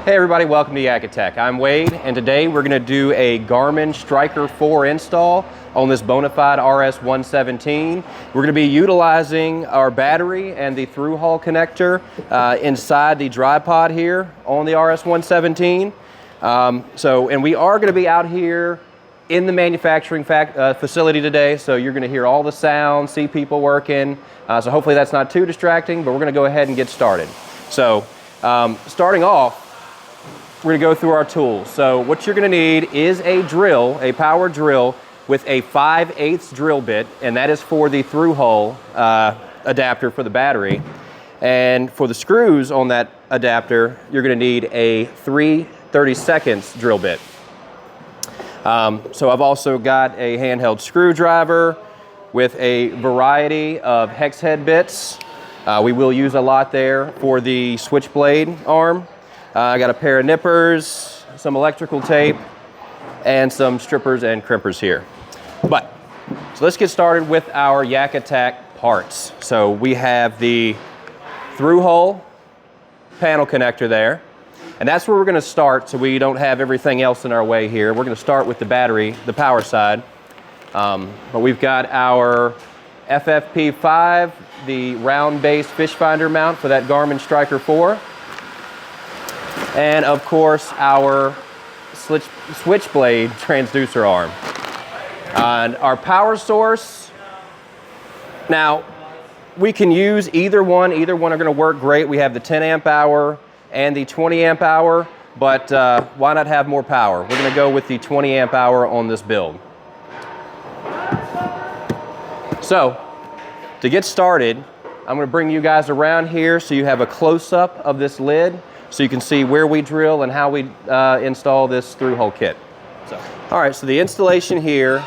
Hey everybody, welcome to YakAttack. I'm Wade, and today we're going to do a Garmin Striker 4 install on this Bonafide RS117. We're going to be utilizing our battery and the through-hull connector inside the dry pod here on the RS117. And we are going to be out here in the manufacturing facility today, so you're going to hear all the sounds, see people working. So hopefully that's not too distracting, but we're going to go ahead and get started. So starting off, we're going to go through our tools. So what you're going to need is a drill, a power drill with a 5/8 drill bit, and that is for the through-hull adapter for the battery. And for the screws on that adapter, you're going to need a 3/32 drill bit. So I've also got a handheld screwdriver with a variety of hex head bits. We will use a lot there for the SwitchBlade arm. I got a pair of nippers, some electrical tape, and some strippers and crimpers here. So let's get started with our YakAttack parts. So we have the through-hull panel connector there, and that's where we're going to start so we don't have everything else in our way here. We're going to start with the battery, the power side. But we've got our FFP5, the round-based Fishfinder mount for that Garmin Striker 4. And of course, our SwitchBlade Transducer Arm. And our power source, now we can use either one. Either one are going to work great. We have the 10 amp hour and the 20 amp hour, but why not have more power? We're going to go with the 20 amp hour on this build. So to get started, I'm going to bring you guys around here so you have a close-up of this lid, so you can see where we drill and how we install this through-hull kit. All right, so the installation here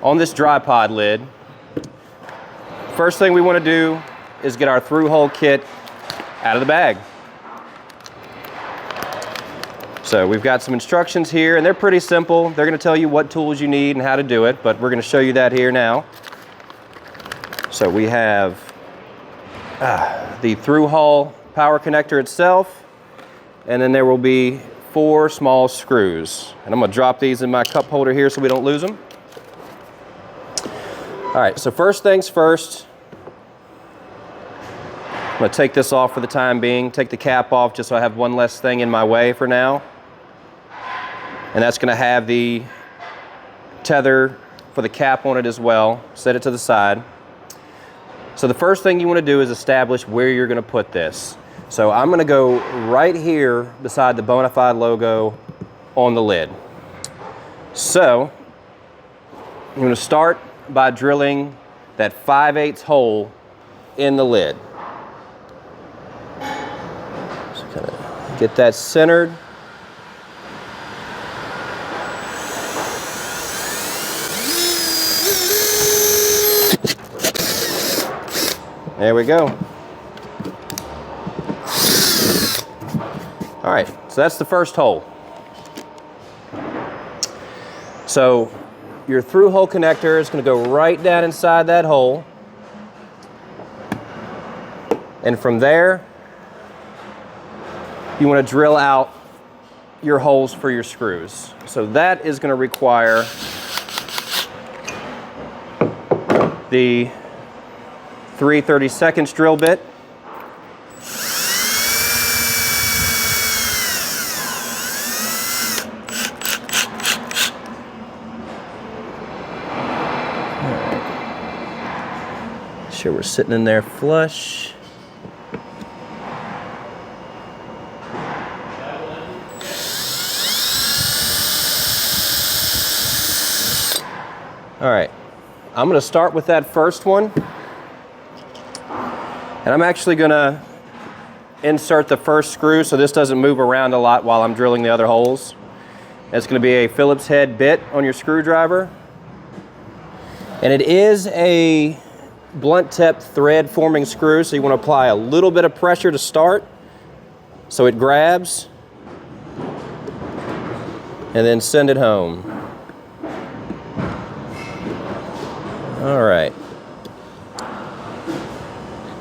on this dry pod lid, first thing we want to do is get our through-hull kit out of the bag. So we've got some instructions here, and they're pretty simple. They're going to tell you what tools you need and how to do it, but we're going to show you that here now. So we have the through-hull power connector itself, and then there will be 4 small screws. And I'm going to drop these in my cup holder here so we don't lose them. All right, so first things first, I'm going to take this off for the time being, take the cap off just so I have one less thing in my way for now. And that's going to have the tether for the cap on it as well. Set it to the side. So the first thing you want to do is establish where you're going to put this. So I'm going to go right here beside the Bonafide logo on the lid. So I'm going to start by drilling that 5/8 hole in the lid. So kind of get that centered. There we go. All right, so that's the first hole. So your through-hull connector is going to go right down inside that hole. And from there, you want to drill out your holes for your screws. So that is going to require the 3/32 drill bit. Sure we're sitting in there flush. All right, I'm going to start with that first one, and I'm actually going to insert the first screw so this doesn't move around a lot while I'm drilling the other holes. It's going to be a Phillips head bit on your screwdriver, and it is a blunt tip thread forming screw, so you want to apply a little bit of pressure to start so it grabs, and then send it home. All right,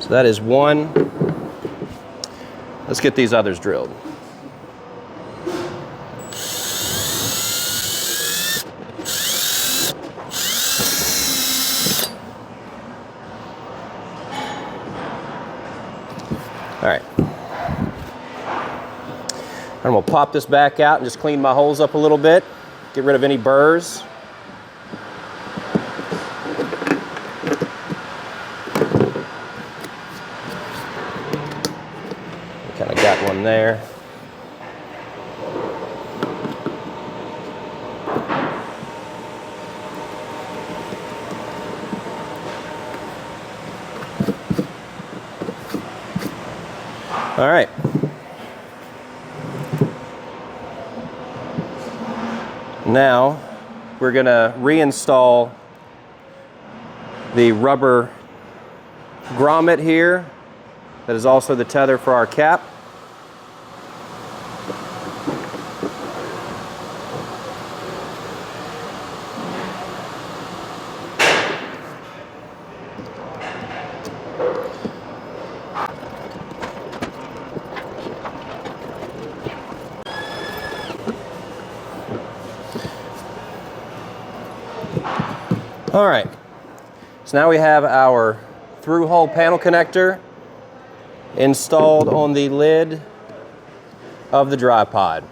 so that is one. Let's get these others drilled. All right. I'm gonna pop this back out and just clean my holes up a little bit, get rid of any burrs. Kind of got one there. All right. Now we're going to reinstall the rubber grommet here that is also the tether for our cap. All right, so now we have our through-hole panel connector installed on the lid of the dry pod.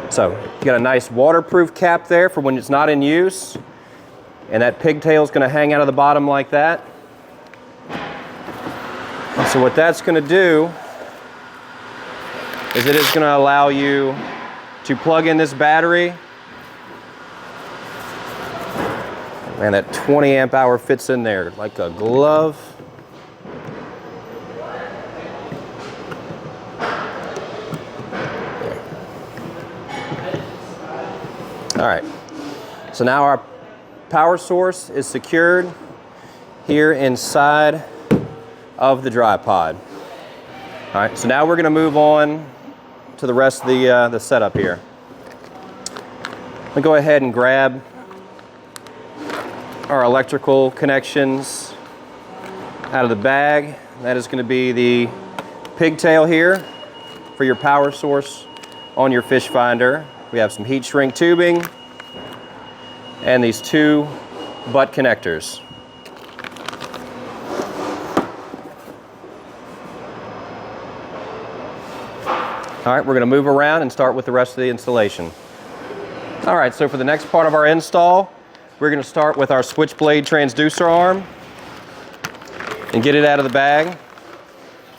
So you got a nice waterproof cap there for when it's not in use, and that pigtail is going to hang out of the bottom like that. And so what that's going to do is it is going to allow you to plug in this battery. Man, that 20 amp hour fits in there like a glove. All right, so now our power source is secured here inside of the dry pod. All right, so now we're gonna move on to the rest of the setup here. I'm gonna go ahead and grab our electrical connections out of the bag. That is going to be the pigtail here for your power source on your Fishfinder. We have some heat shrink tubing and these two butt connectors. All right, we're going to move around and start with the rest of the installation. All right, so for the next part of our install, we're going to start with our SwitchBlade Transducer Arm and get it out of the bag.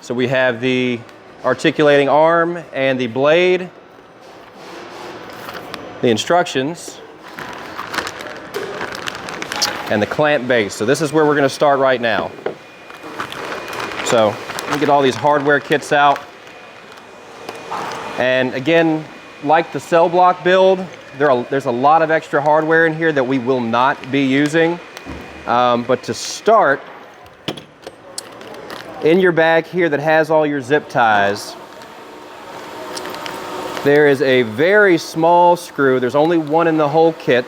So we have the articulating arm and the blade, the instructions, and the clamp base. So this is where we're going to start right now. So let me get all these hardware kits out. And again, like the cell block build, there's a lot of extra hardware in here that we will not be using. But to start, in your bag here that has all your zip ties, there is a very small screw. There's only one in the whole kit.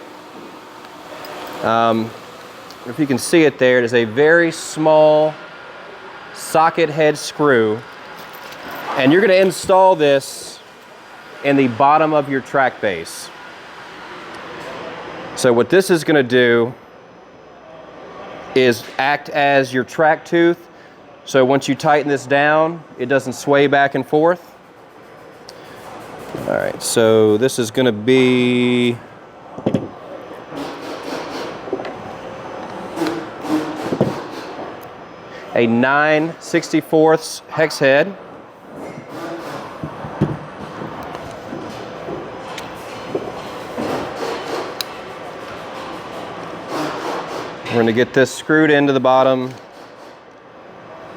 If you can see it there, it is a very small socket head screw. And you're going to install this in the bottom of your track base. So what this is going to do is act as your track tooth. So once you tighten this down, it doesn't sway back and forth. All right, so this is going to be a 9/64 hex head. We're going to get this screwed into the bottom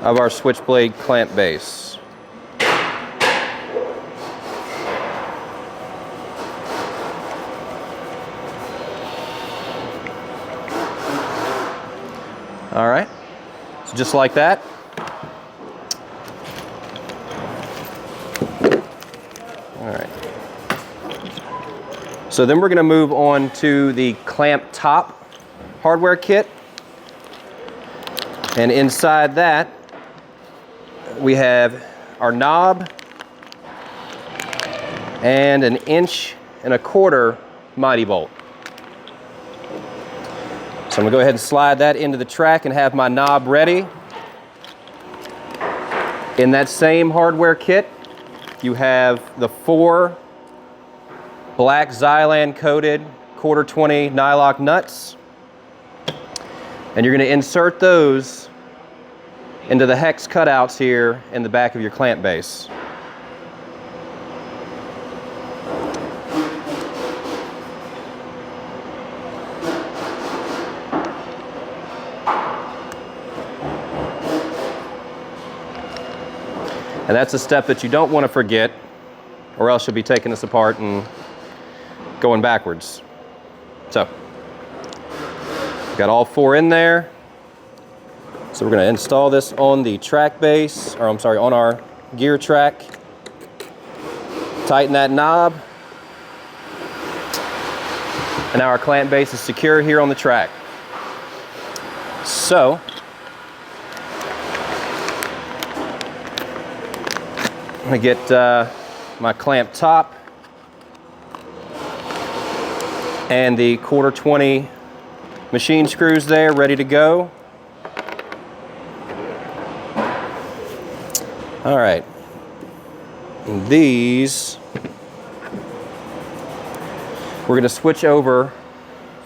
of our SwitchBlade clamp base. All right, so just like that. All right. So then we're going to move on to the clamp top hardware kit, and inside that we have our knob and an 1.25" mighty bolt. So I'm gonna go ahead and slide that into the track and have my knob ready. In that same hardware kit, you have the 4 black Xylan coated 1/4 20 nylock nuts. And you're going to insert those into the hex cutouts here in the back of your clamp base. And that's a step that you don't want to forget, or else you'll be taking this apart and going backwards. So, got all 4 in there. So we're going to install this on the track base, or I'm sorry, on our gear track. Tighten that knob. And now our clamp base is secure here on the track. So, I'm going to get my clamp top and the 1/4 20 machine screws there ready to go. All right, and these, we're going to switch over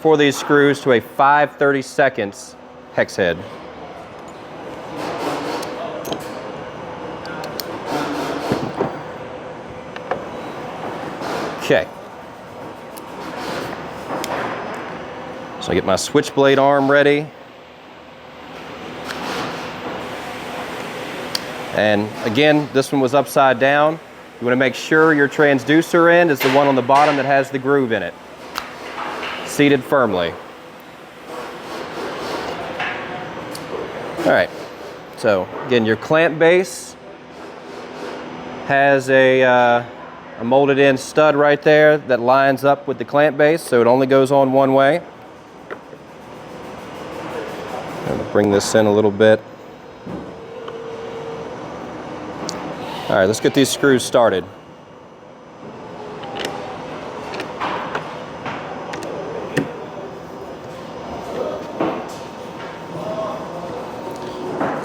for these screws to a 5/32 hex head. Okay. So I get my SwitchBlade arm ready. And again, this one was upside down. You want to make sure your transducer end is the one on the bottom that has the groove in it, seated firmly. All right, so again, your clamp base has a molded in stud right there that lines up with the clamp base, so it only goes on one way. I'm gonna bring this in a little bit. All right, let's get these screws started.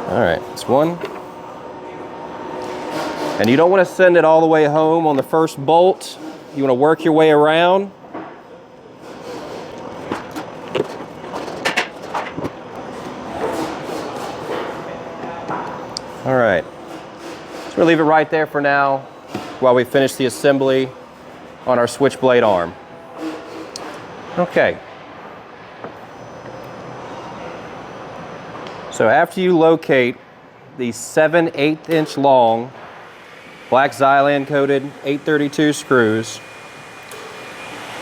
All right, it's one. And you don't want to send it all the way home on the first bolt. You want to work your way around. All right. So we'll leave it right there for now while we finish the assembly on our SwitchBlade arm. Okay. So after you locate these 7/8 inch long black Xylan coated 832 screws,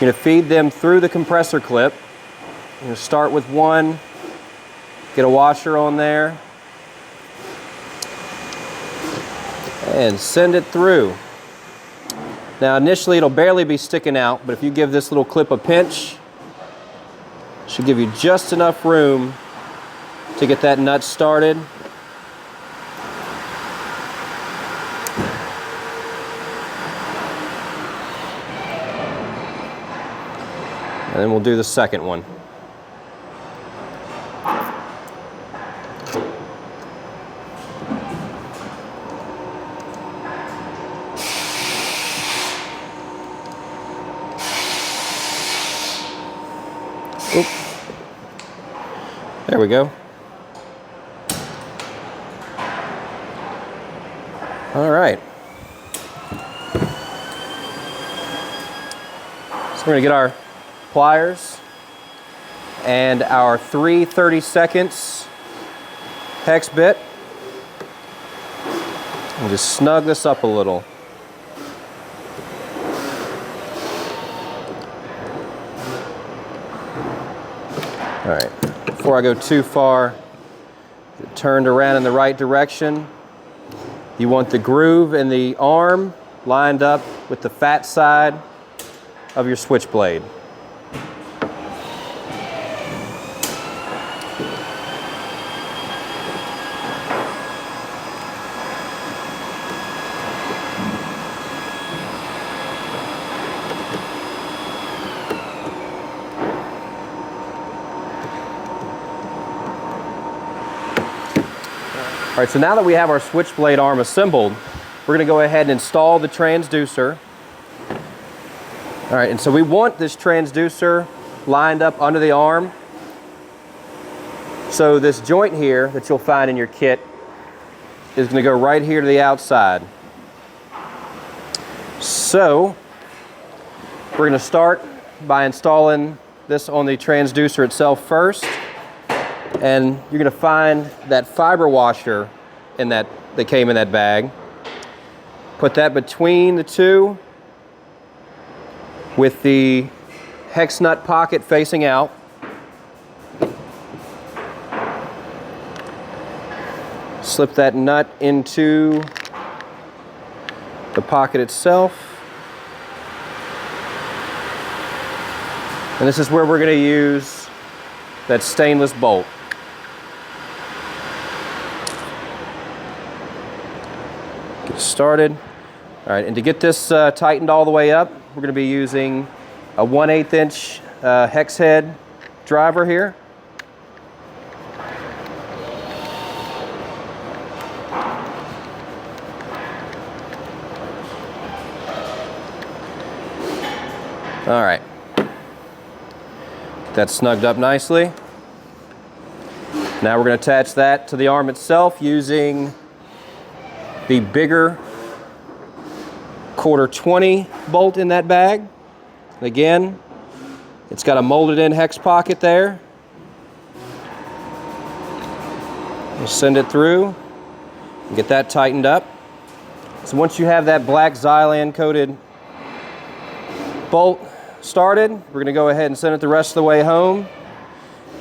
you're going to feed them through the compressor clip. You're going to start with one, get a washer on there, and send it through. Now initially it'll barely be sticking out, but if you give this little clip a pinch, it should give you just enough room to get that nut started. And then we'll do the second one. Oop. There we go. All right. So we're going to get our pliers and our 3/32 hex bit and just snug this up a little. All right, before I go too far, get it turned around in the right direction. You want the groove in the arm lined up with the fat side of your switchblade. right, so now that we have our SwitchBlade arm assembled, we're going to go ahead and install the transducer. All right, and so we want this transducer lined up under the arm. So this joint here that you'll find in your kit is going to go right here to the outside. So we're going to start by installing this on the transducer itself first. And you're going to find that fiber washer that came in that bag. Put that between the two with the hex nut pocket facing out. Slip that nut into the pocket itself. And this is where we're going to use that stainless bolt. Get started. All right, and to get this tightened all the way up, we're going to be using a 1/8 inch hex head driver here. All right, that's snugged up nicely. Now we're going to attach that to the arm itself using the bigger 1/4 bolt in that bag. And again, it's got a molded in hex pocket there. We'll send it through and get that tightened up. So once you have that black Xylan coated bolt started, we're going to go ahead and send it the rest of the way home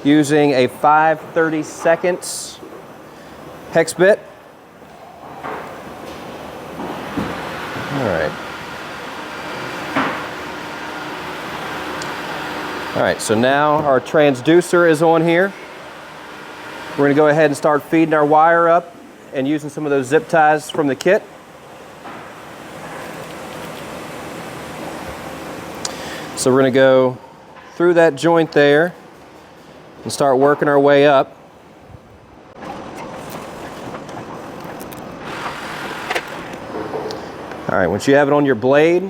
using a 5/32 hex bit. All right. All right, so now our transducer is on here. We're going to go ahead and start feeding our wire up and using some of those zip ties from the kit. So we're going to go through that joint there and start working our way up. All right, once you have it on your blade,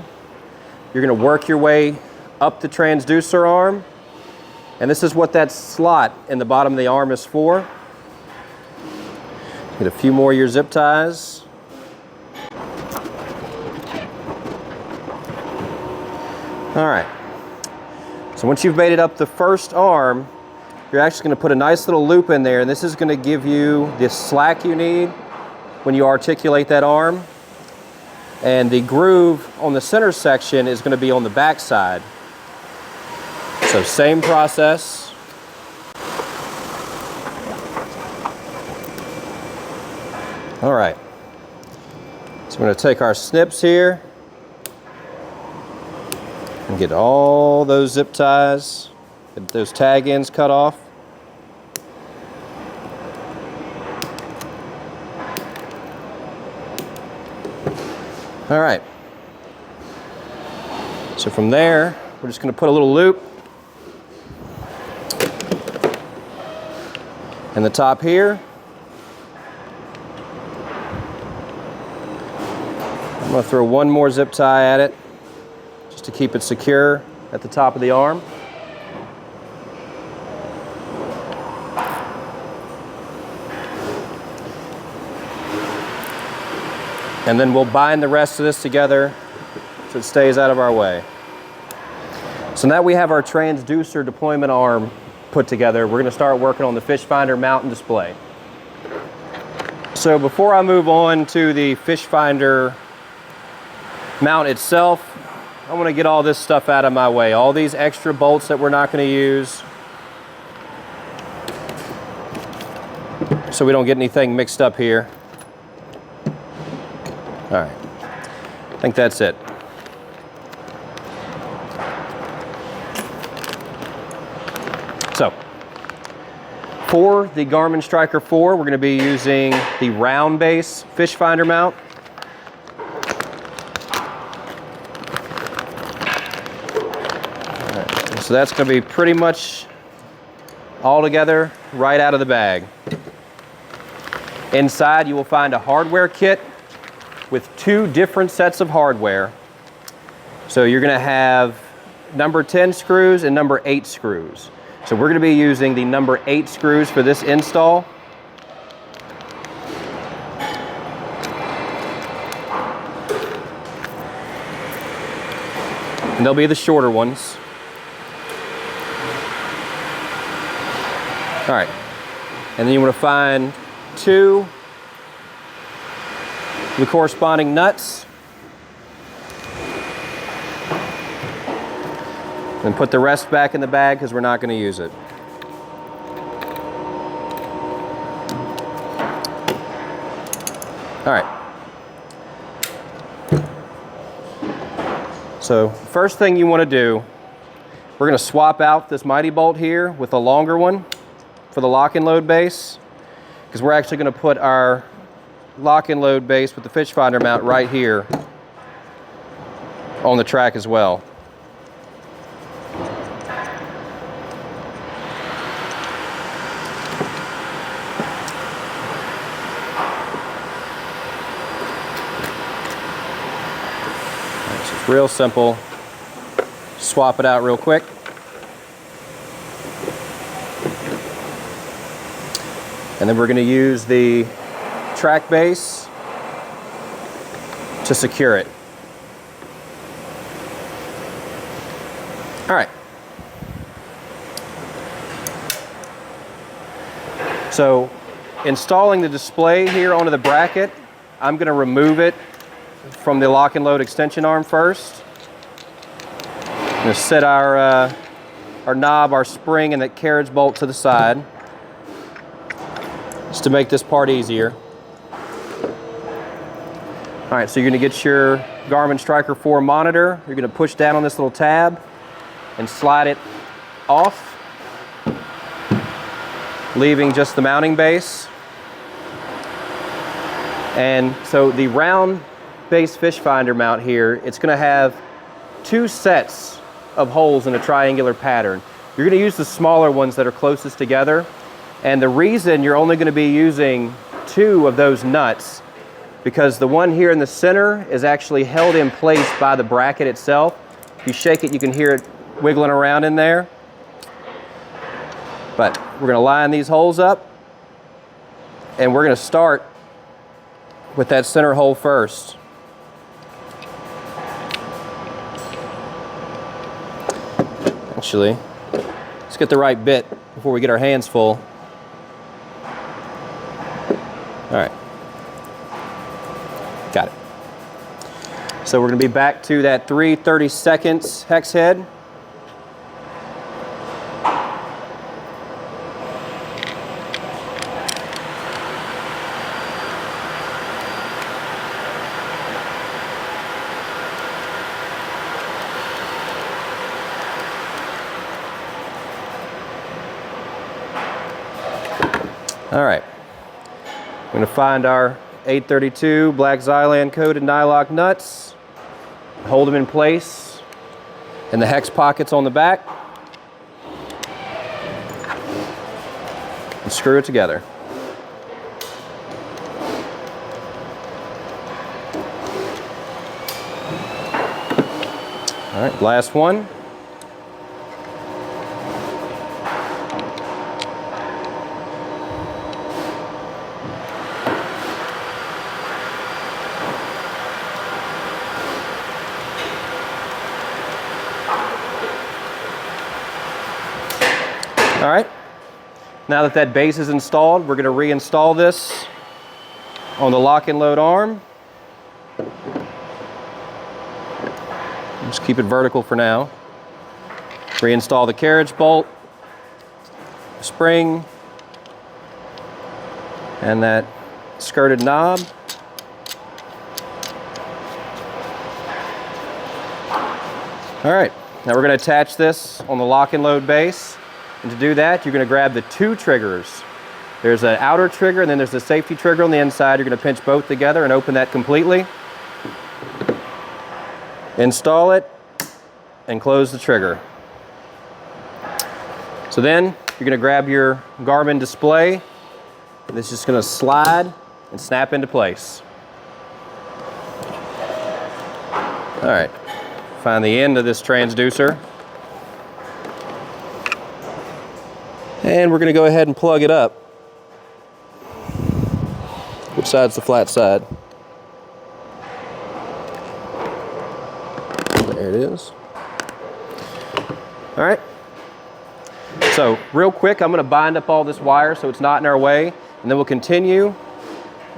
you're going to work your way up the transducer arm. And this is what that slot in the bottom of the arm is for. Get a few more of your zip ties. All right. So once you've made it up the first arm, you're actually going to put a nice little loop in there, and this is going to give you the slack you need when you articulate that arm. And the groove on the center section is going to be on the back side. So same process. All right. So we're going to take our snips here and get all those zip ties, get those tag ends cut off. All right. So from there, we're just going to put a little loop in the top here. I'm going to throw one more zip tie at it just to keep it secure at the top of the arm. And then we'll bind the rest of this together so it stays out of our way. So now we have our transducer deployment arm put together. We're going to start working on the Fishfinder mount and display. So before I move on to the Fishfinder mount itself, I want to get all this stuff out of my way. All these extra bolts that we're not going to use, so we don't get anything mixed up here. All right, I think that's it. So, for the Garmin Striker 4, we're going to be using the round base Fishfinder mount. All right, so that's going to be pretty much all together right out of the bag. Inside you will find a hardware kit with 2 different sets of hardware. So you're going to have number 10 screws and number 8 screws. So we're going to be using the number 8 screws for this install. And they'll be the shorter ones. All right, and then you want to find 2 the corresponding nuts, and put the rest back in the bag because we're not going to use it. All right. So first thing you want to do, we're going to swap out this mighty bolt here with a longer one for the lock and load base, because we're actually going to put our lock and load base with the Fishfinder mount right here on the track as well. So it's real simple. Swap it out real quick. And then we're going to use the track base to secure it. All right. So installing the display here onto the bracket, I'm going to remove it from the lock and load extension arm first. I'm going to set our knob, our spring, and that carriage bolt to the side, just to make this part easier. All right, so you're going to get your Garmin Striker 4 monitor. You're going to push down on this little tab and slide it off, leaving just the mounting base. And so the round base Fishfinder mount here, it's going to have 2 sets of holes in a triangular pattern. You're going to use the smaller ones that are closest together. And the reason you're only going to be using 2 of those nuts, because the one here in the center is actually held in place by the bracket itself. If you shake it, you can hear it wiggling around in there. But we're going to line these holes up, and we're going to start with that center hole first. Actually, let's get the right bit before we get our hands full. All right, got it. So we're going to be back to that 3/32 hex head. All right. We're going to find our 832 black Xylan coated nylock nuts, hold them in place in the hex pockets on the back, and screw it together. All right, last one. All right, now that that base is installed, we're going to reinstall this on the lock and load arm. Just keep it vertical for now. Reinstall the carriage bolt, spring, and that skirted knob. All right, now we're going to attach this on the lock and load base. And to do that, you're going to grab the 2 triggers. There's an outer trigger and then there's a safety trigger on the inside. You're going to pinch both together and open that completely. Install it and close the trigger. So then you're going to grab your Garmin display. And it's just going to slide and snap into place. All right, find the end of this transducer. And we're gonna go ahead and plug it up. Which side's the flat side? There it is. All right. So real quick, I'm gonna bind up all this wire so it's not in our way, and then we'll continue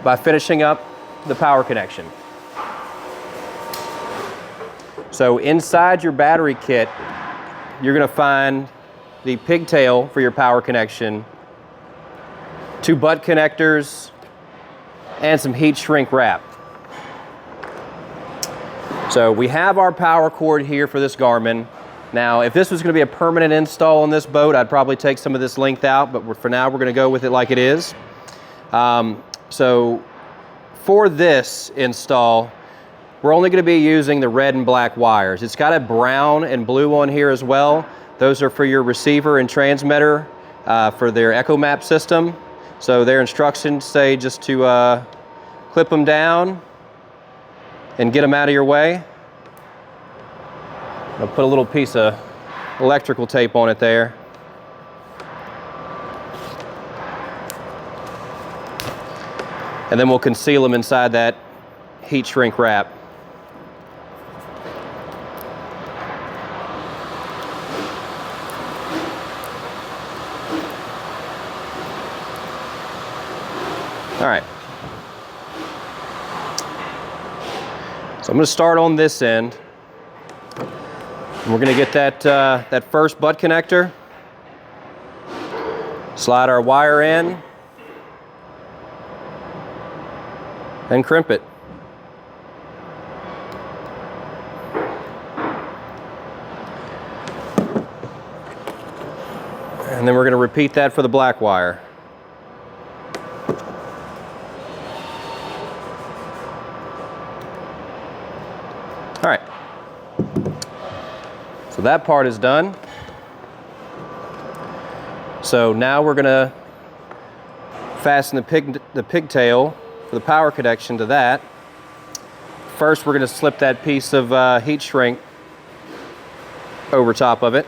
by finishing up the power connection. So inside your battery kit, you're gonna find the pigtail for your power connection, 2 butt connectors, and some heat shrink wrap. So we have our power cord here for this Garmin. Now, if this was gonna be a permanent install on this boat, I'd probably take some of this length out, but for now, we're gonna go with it like it is. So for this install, we're only gonna be using the red and black wires. It's got a brown and blue on here as well. Those are for your receiver and transmitter for their Echo Map system. So their instructions say just to clip them down and get them out of your way. I'll put a little piece of electrical tape on it there. And then we'll conceal them inside that heat shrink wrap. All right. So I'm going to start on this end. And we're going to get that first butt connector. Slide our wire in and crimp it. And then we're going to repeat that for the black wire. All right, so that part is done. So now we're gonna fasten the pigtail for the power connection to that. First, we're gonna slip that piece of heat shrink over top of it.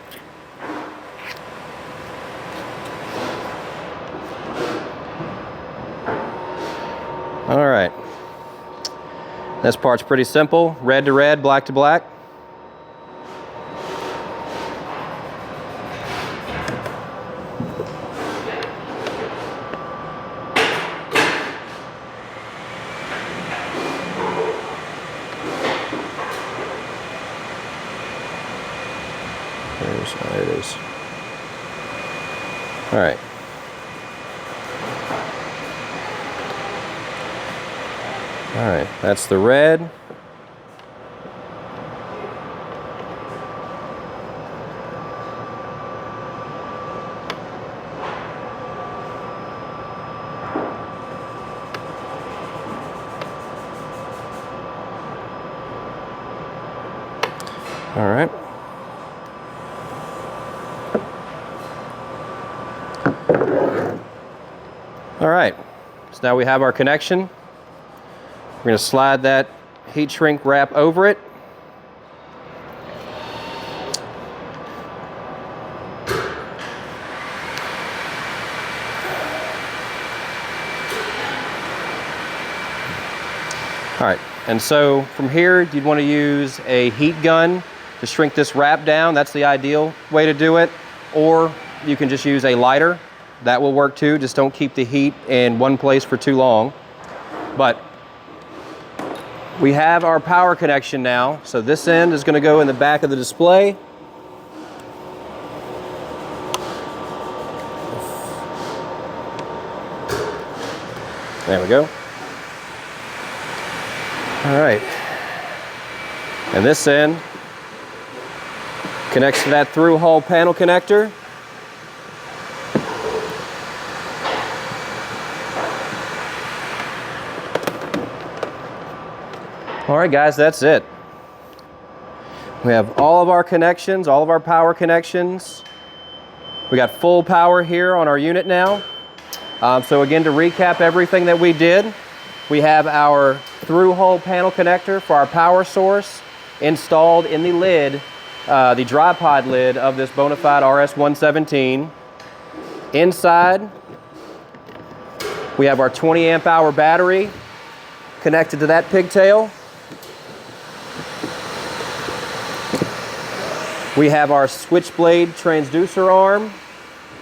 All right. This part's pretty simple, red to red, black to black. There it is. All right. All right, that's the red. All right. All right, so now we have our connection. We're going to slide that heat shrink wrap over it. All right, and so from here, you'd want to use a heat gun to shrink this wrap down. That's the ideal way to do it. Or you can just use a lighter. That will work too. Just don't keep the heat in one place for too long. But we have our power connection now. So this end is going to go in the back of the display. There we go. All right. And this end connects to that through hull panel connector. All right, guys, that's it. We have all of our connections, all of our power connections. We got full power here on our unit now. So again, to recap everything that we did, We have our through-hole panel connector for our power source installed in the lid, the dry pod lid of this Bonafide RS117. Inside, we have our 20 amp hour battery connected to that pigtail. We have our SwitchBlade Transducer Arm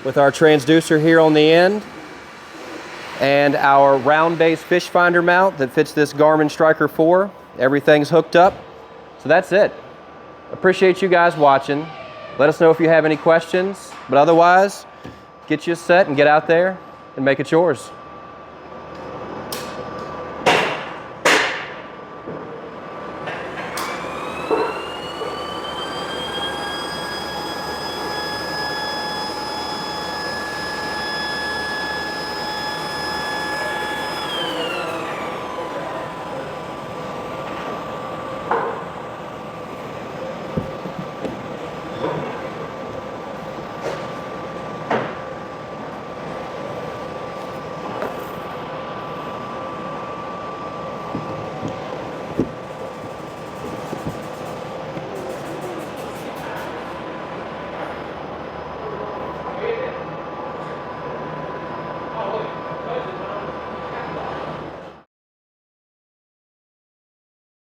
with our transducer here on the end, and our round base Fishfinder mount that fits this Garmin Striker 4. Everything's hooked up. So that's it. Appreciate you guys watching. Let us know if you have any questions, but otherwise, get you set and get out there and make it yours.